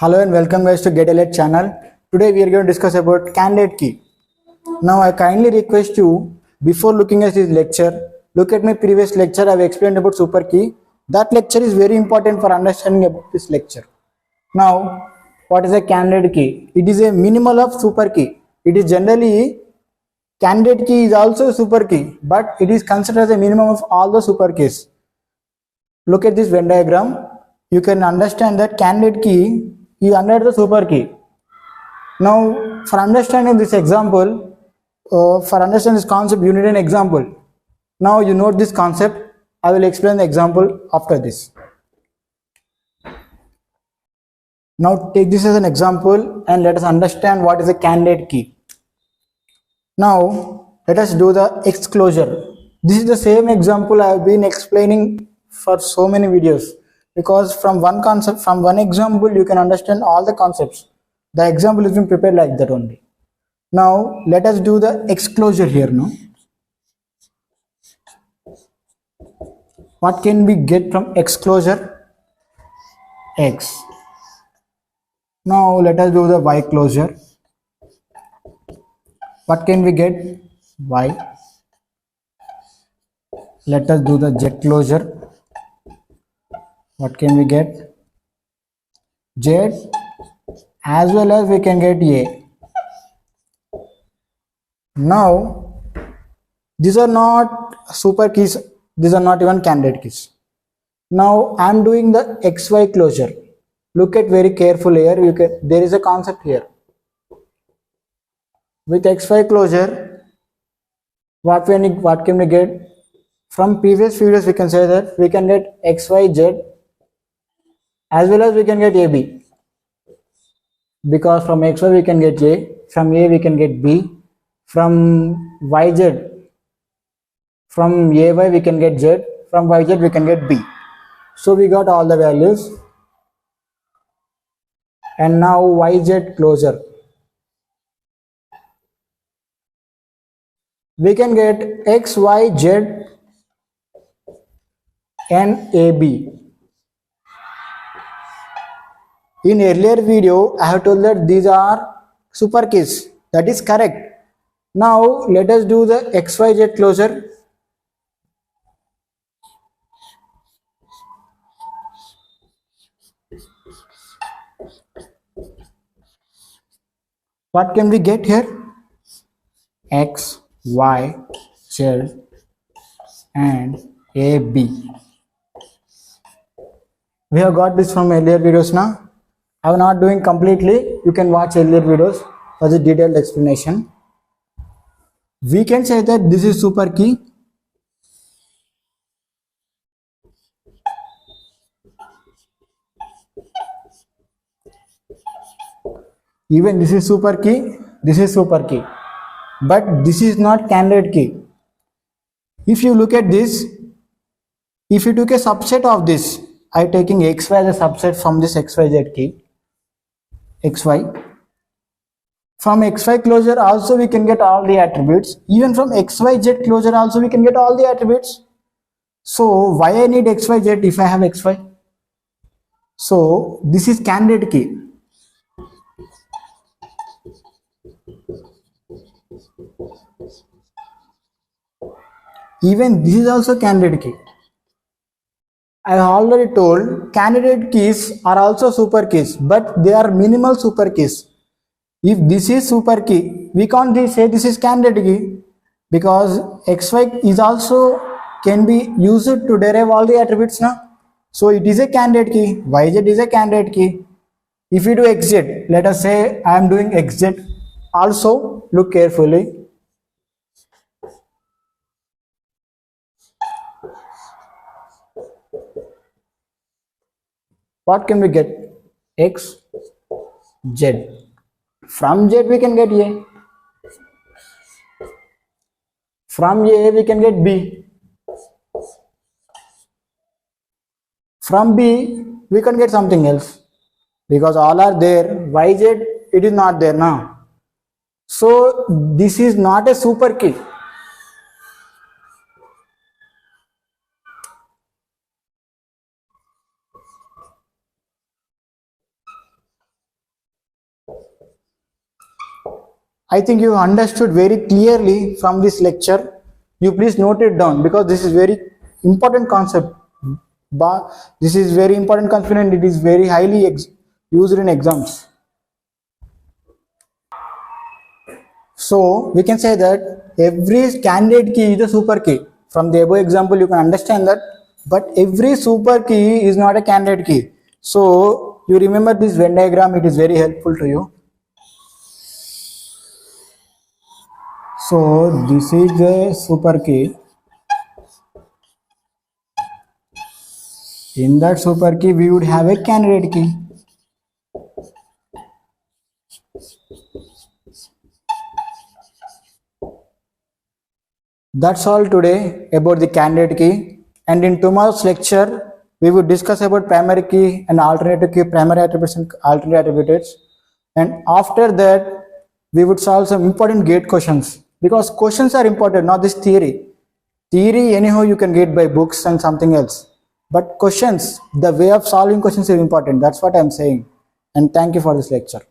Hello and welcome guys to Get Alert channel. Today we are going to discuss about candidate key. Now I kindly request you, before looking at this lecture, look at my previous lecture. I have explained about super key. That lecture is very important for understanding about this lecture. Now, what is a candidate key? It is a minimal of super key. It is generally, candidate key is also a super key, but it is considered as a minimum of all the super keys. Look at this Venn diagram. You can understand that candidate key is under the super key. Now, for understanding this example, for understanding this concept, you need an example. Now you note this concept. I will explain the example after this. Now take this as an example and let us understand what is a candidate key. Now let us do the X closure. This is the same example I have been explaining for so many videos, because from one concept, from one example, you can understand all the concepts. The example has been prepared like that only. Now let us do the X closure here. Now, what can we get from X closure? X. Now let us do the Y closure. What can we get? Y. Let us do the Z closure. What can we get? Z, as well as we can get A. Now these are not super keys, these are not even candidate keys. Now I am doing the XY closure. Look at very carefully here. There is a concept here. With XY closure, what can we get? From previous videos we can say that we can get XYZ as well as we can get AB, because from XY we can get A, from A we can get B, from YZ, from AY we can get Z, from YZ we can get B. So we got all the values. And now YZ closure, we can get XYZ and AB. In earlier video I have told that these are super keys. That is correct. Now let us do the XYZ closure. What can we get here? X, Y, Z and AB. We have got this from earlier videos now. I am not doing completely. You can watch earlier videos for the detailed explanation. We can say that this is super key. Even this is super key, this is super key, but this is not candidate key. If you look at this, if you took a subset of this, I taking XY as a subset from this XYZ key, XY. From XY closure also we can get all the attributes. Even from XYZ closure also we can get all the attributes. So why I need XYZ if I have XY? So this is candidate key. Even this is also candidate key. I already told candidate keys are also super keys, but they are minimal super keys. If this is super key, we can't say this is candidate key, because XY is also can be used to derive all the attributes now. So it is a candidate key. YZ is a candidate key. If we do XZ, let us say I am doing XZ. Also look carefully. What can we get? X, Z. From Z we can get A. From A we can get B. From B we can get something else, because all are there. YZ, it is not there now. So this is not a super key. I think you understood very clearly from this lecture. You please note it down because this is very important concept. This is very important concept and it is very highly used in exams. So we can say that every candidate key is a super key. From the above example, you can understand that. But every super key is not a candidate key. So you remember this Venn diagram. It is very helpful to you. So this is the super key. In that super key, we would have a candidate key. That's all today about the candidate key. And in tomorrow's lecture, we will discuss about primary key and alternative key, primary attributes and alternate attributes. And after that, we would solve some important gate questions because questions are important, not this theory. Theory, anyhow, you can get by books and something else. But questions, the way of solving questions is important. That's what I'm saying. And thank you for this lecture.